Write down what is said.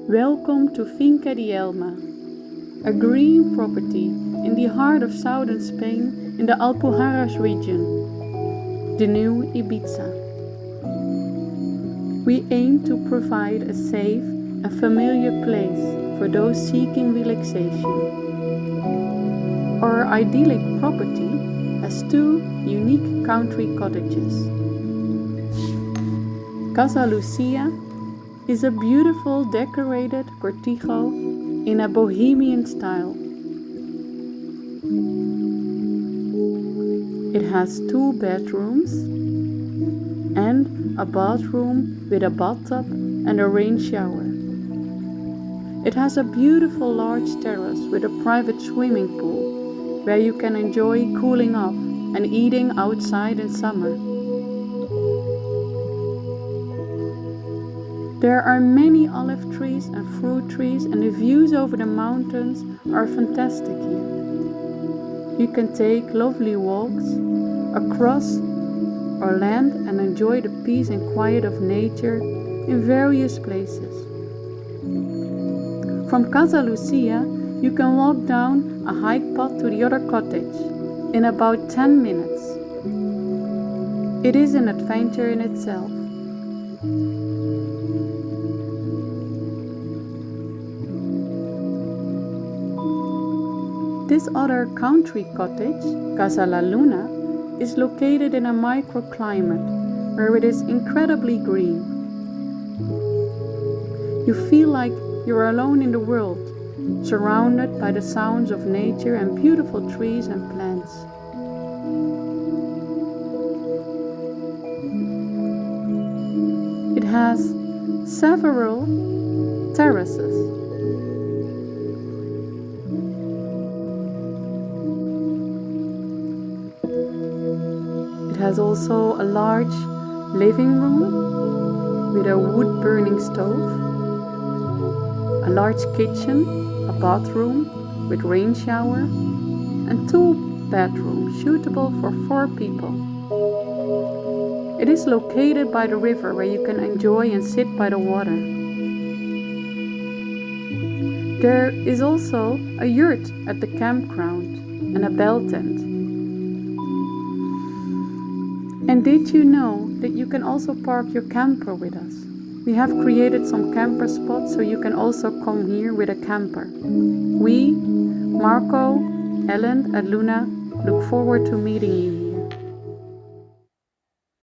Welcome to Finca de Elma, a green property in the heart of southern Spain in the Alpujarras region, the new Ibiza. We aim to provide a safe and familiar place for those seeking relaxation. Our idyllic property has two unique country cottages. Casa Lucia is a beautiful decorated cortijo in a bohemian style. It has 2 bedrooms and a bathroom with a bathtub and a rain shower. It has a beautiful large terrace with a private swimming pool where you can enjoy cooling off and eating outside in summer. There are many olive trees and fruit trees, and the views over the mountains are fantastic here. You can take lovely walks across our land and enjoy the peace and quiet of nature in various places. From Casa Lucia, you can walk down a hike path to the other cottage in about 10 minutes. It is an adventure in itself. This other country cottage, Casa La Luna, is located in a microclimate where it is incredibly green. You feel like you're alone in the world, surrounded by the sounds of nature and beautiful trees and plants. It has several terraces. It has also a large living room with a wood-burning stove, a large kitchen, a bathroom with rain shower, and 2 bedrooms suitable for 4 people. It is located by the river where you can enjoy and sit by the water. There is also a yurt at the campground and a bell tent. And did you know that you can also park your camper with us? We have created some camper spots so you can also come here with a camper. We, Marco, Ellen and Luna, look forward to meeting you here.